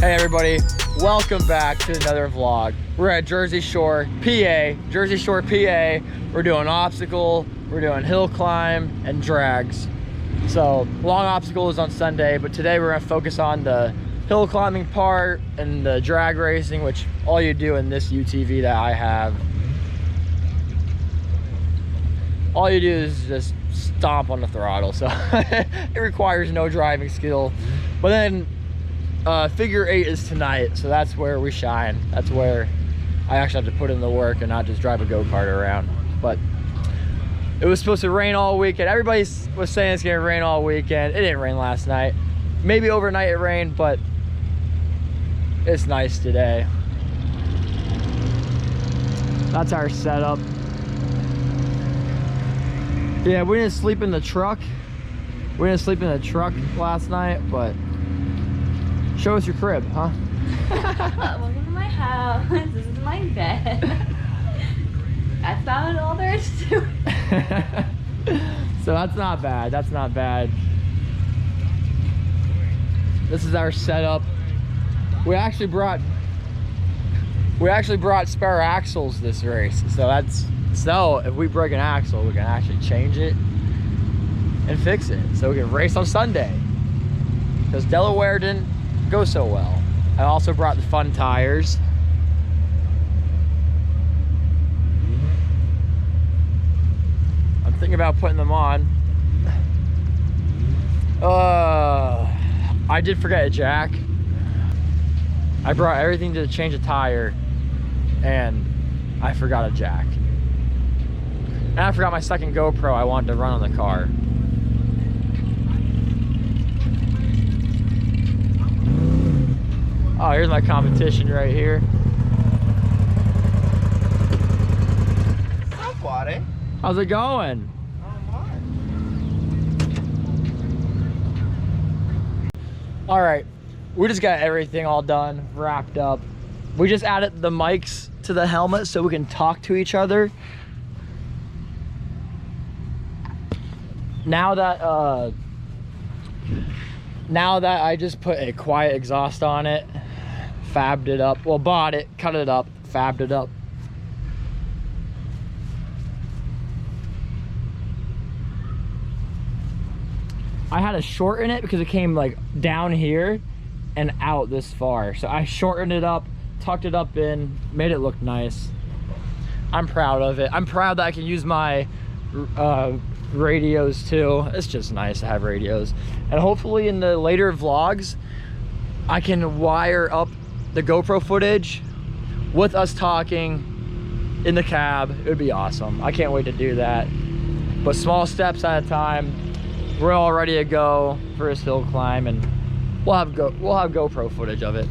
Hey everybody, welcome back to another vlog. We're at Jersey Shore, PA. Jersey Shore, PA. We're doing obstacle, we're doing hill climb, and drags. So, long obstacle is on Sunday, but today we're gonna focus on the hill climbing part and the drag racing, which all you do in this UTV that I have. All you do is just stomp on the throttle, so it requires no driving skill. But then figure 8 is tonight, so that's where we shine. That's where I actually have to put in the work and not just drive a go-kart around. But it was supposed to rain all weekend. Everybody was saying it's gonna rain all weekend. It didn't rain last night. Maybe overnight it rained, but it's nice today. That's our setup. Yeah, we didn't sleep in the truck. We didn't sleep in the truck last night, but show us your crib, huh? Welcome to my house. This is my bed. That's about all there is to it. So that's not bad. That's not bad. This is our setup. We actually brought spare axles this race. So if we break an axle, we can actually change it and fix it. So we can race on Sunday. Because Delaware didn't go so well. I also brought the fun tires. I'm thinking about putting them on. I did forget a jack. I brought everything to change a tire and I forgot a jack. And I forgot my second GoPro I wanted to run on the car. Oh, here's my competition right here. Hi, buddy. How's it going? All right, we just got everything all done, wrapped up. We just added the mics to the helmet so we can talk to each other. Now that I just put a quiet exhaust on it, fabbed it up, well, bought it, cut it up, fabbed it up. I had to shorten it because it came like down here and out this far. So I shortened it up, tucked it up in, made it look nice. I'm proud of it. I'm proud that I can use my radios too. It's just nice to have radios. And hopefully in the later vlogs, I can wire up the GoPro footage with us talking in the cab. It would be awesome. I can't wait to do that. But small steps at a time. We're all ready to go for this hill climb, and we'll have GoPro footage of it.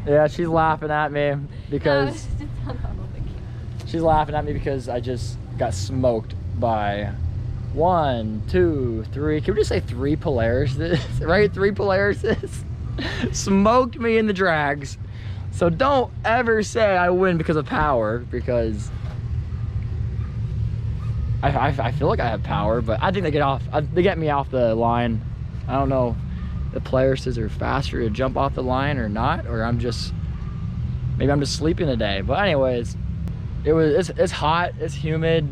Yeah, she's laughing at me because she's laughing at me because I just got smoked by 1, 2, 3. Can we just say 3 Polarises? Right? 3 Polarises smoked me in the drags. So don't ever say I win because of power, because I feel like I have power, but I think they get me off the line. I don't know. The Polarises are faster to jump off the line or not, or maybe I'm just sleeping today. But anyways, it's hot, it's humid.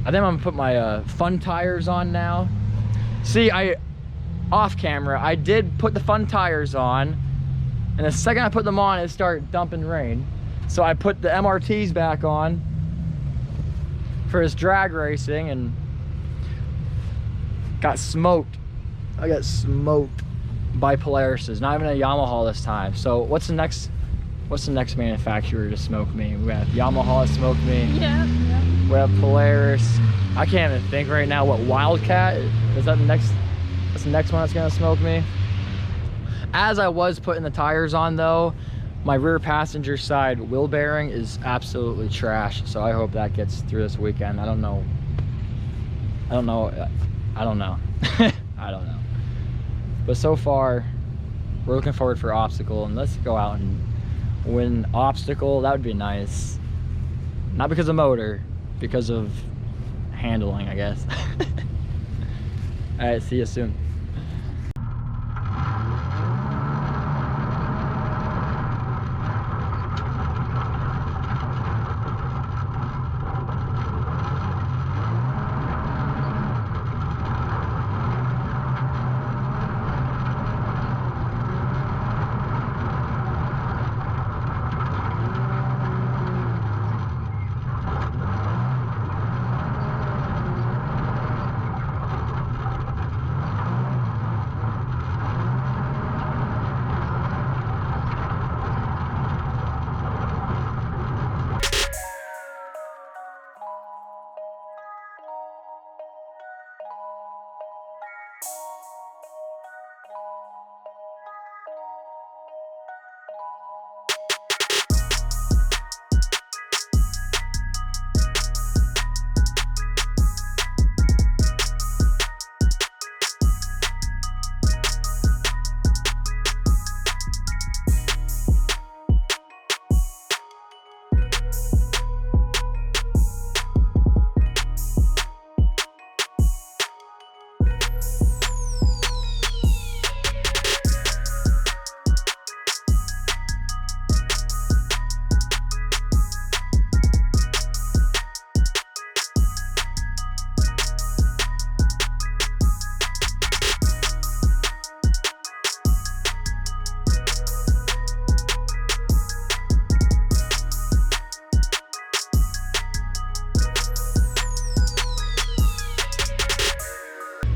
I think I'm gonna put my fun tires on now. See, off camera, I did put the fun tires on, and the second I put them on, it started dumping rain. So I put the MRTs back on for his drag racing and got smoked. I got smoked by Polarises, not even a Yamaha this time. So what's the next manufacturer to smoke me? We have Yamaha to smoke me. Yeah. We have Polaris. I can't even think right now what Wildcat is. That the next? That's the next one that's gonna smoke me. As I was putting the tires on though, my rear passenger side wheel bearing is absolutely trash. So I hope that gets through this weekend. I don't know. I don't know. I don't know. I don't know. But so far, we're looking forward for Obstacle, and let's go out and win Obstacle. That would be nice. Not because of motor, because of handling, I guess. All right, see you soon.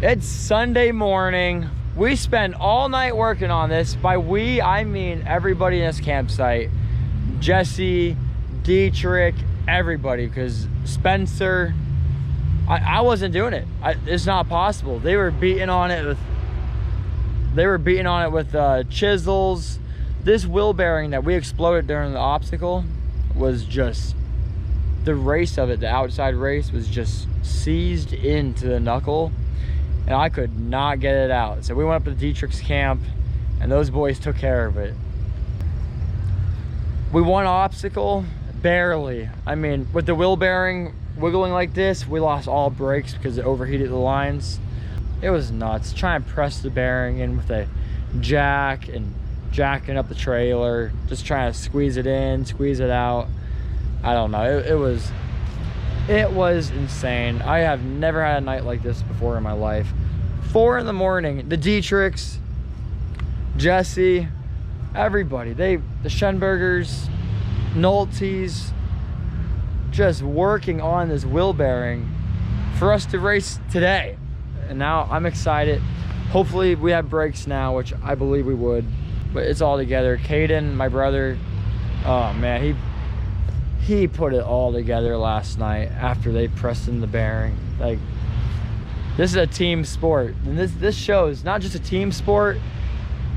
It's Sunday morning. We spent all night working on this. By we, I mean everybody in this campsite. Jesse, Dietrich, everybody, because Spencer, I wasn't doing it. It's not possible. They were beating on it with chisels. This wheel bearing that we exploded during the obstacle was just, the race of it, the outside race was just seized into the knuckle, and I could not get it out. So we went up to Dietrich's camp, and those boys took care of it. We won obstacle, barely. I mean, with the wheel bearing wiggling like this, we lost all brakes because it overheated the lines. It was nuts. Trying to press the bearing in with a jack and jacking up the trailer, just trying to squeeze it in, squeeze it out. I don't know. It was insane. I have never had a night like this before in my life. 4 in the morning, the Dietrichs, Jesse, everybody, the Schenbergers, Noltes, just working on this wheel bearing for us to race today. And now I'm excited. Hopefully we have brakes now, which I believe we would, but it's all together. Caden, my brother, oh man, he put it all together last night after they pressed in the bearing. Like, this is a team sport, and this shows not just a team sport,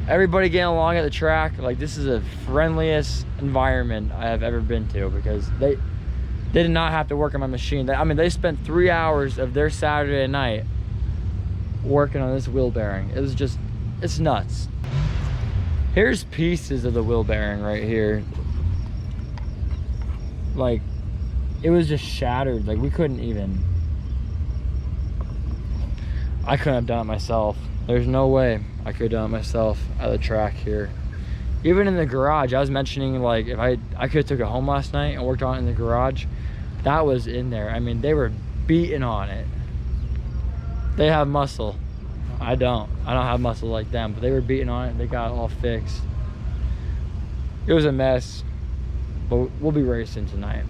everybody getting along at the track. Like, this is the friendliest environment I have ever been to, because they did not have to work on my machine. I mean, they spent 3 hours of their Saturday night working on this wheel bearing. It was just, it's nuts. Here's pieces of the wheel bearing right here. Like, it was just shattered. Like, we couldn't even, I couldn't have done it myself. There's no way I could have done it myself at the track here. Even in the garage, I was mentioning, like, if I could have took it home last night and worked on it in the garage. That was in there. I mean, they were beating on it. They have muscle. I don't have muscle like them, but they were beating on it. They got it all fixed. It was a mess, but we'll be racing tonight.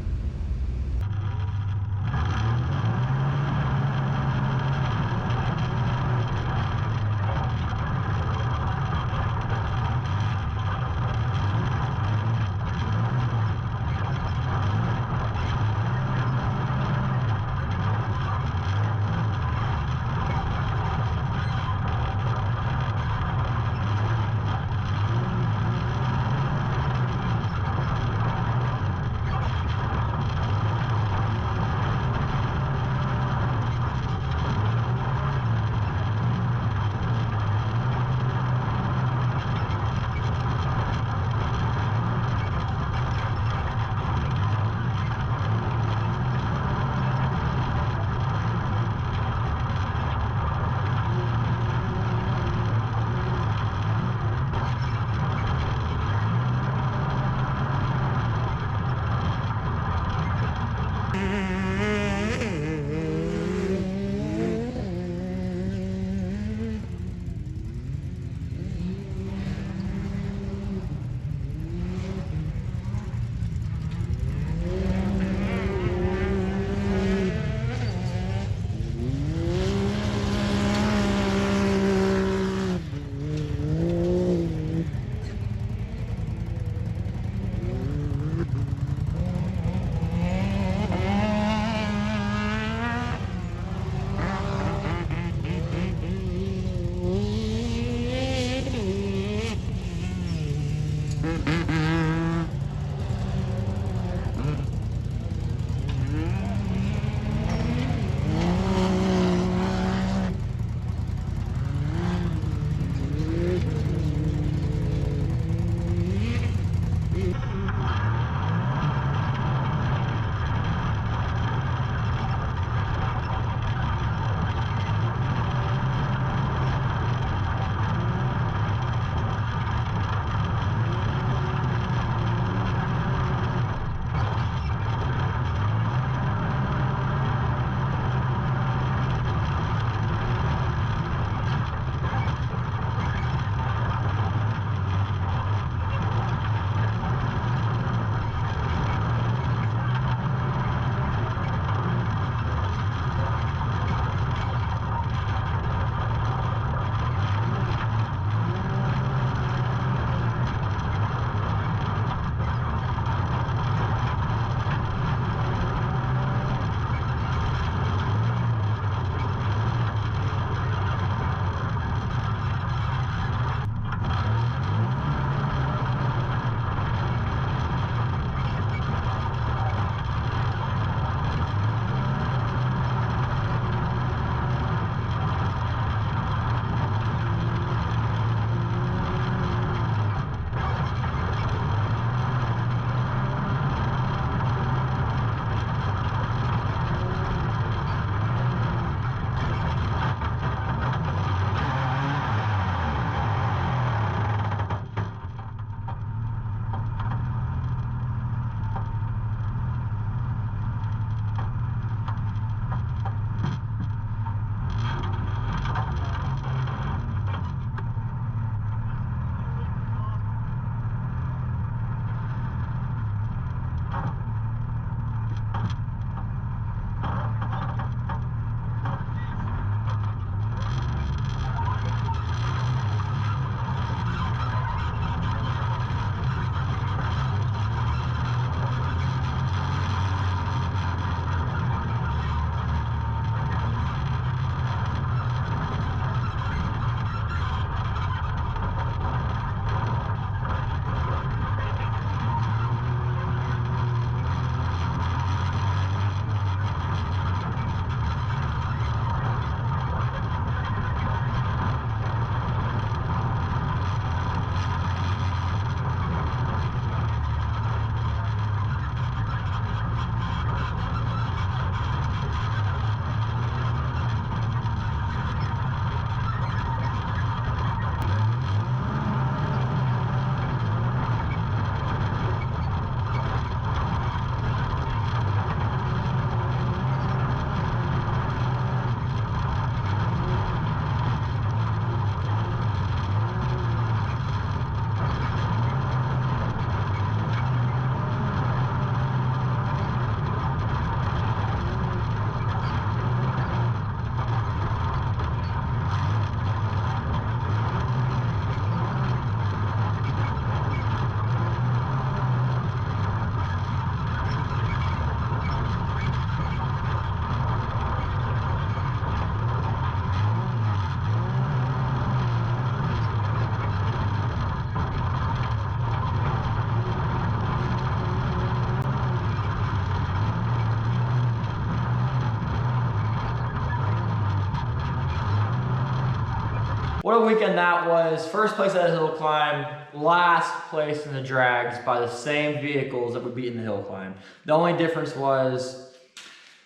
What a weekend that was. First place at the hill climb, last place in the drags by the same vehicles that we beat in the hill climb. The only difference was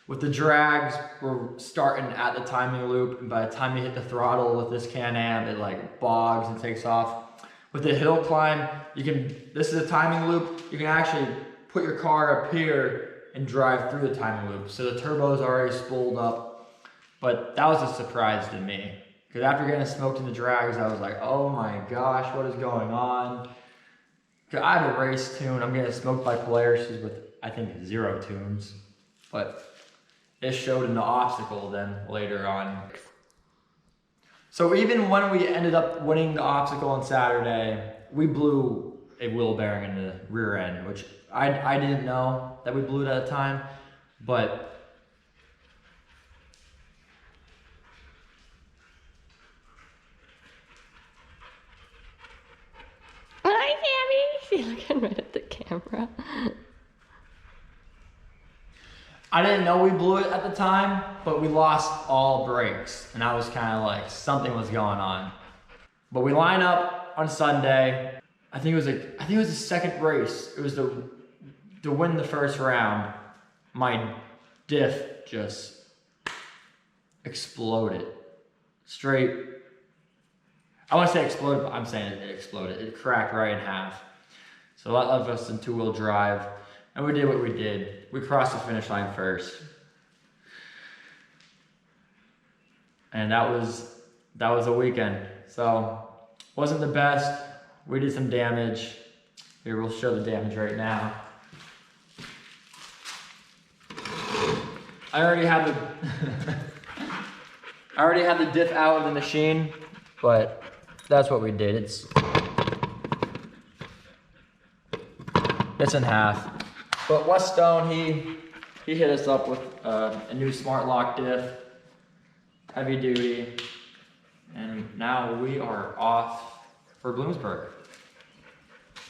with the drags, we're starting at the timing loop, and by the time you hit the throttle with this Can-Am, it like bogs and takes off. With the hill climb, this is a timing loop, you can actually put your car up here and drive through the timing loop. So the turbo's already spooled up, but that was a surprise to me. Because after getting smoked in the drags, I was like, oh my gosh, what is going on? Cause I have a race tune, I'm getting smoked by Polaris with, I think, 0 tunes. But it showed in the obstacle then later on. So even when we ended up winning the obstacle on Saturday, we blew a wheel bearing in the rear end, which I didn't know that we blew it at the time, but hi, Sammy. She's looking right at the camera. I didn't know we blew it at the time, but we lost all brakes, and I was kind of like, something was going on. But we line up on Sunday. I think it was the second race. It was to win the first round. My diff just exploded. Straight. I want to say exploded, but I'm saying it exploded. It cracked right in half. So that left us in 2-wheel drive. And we did what we did. We crossed the finish line first. And that was a weekend. So, wasn't the best. We did some damage. Here, we'll show the damage right now. I already had the diff out of the machine, but that's what we did. It's in half. But West Stone, he hit us up with a new Smart Lock diff, heavy duty, and now we are off for Bloomsburg.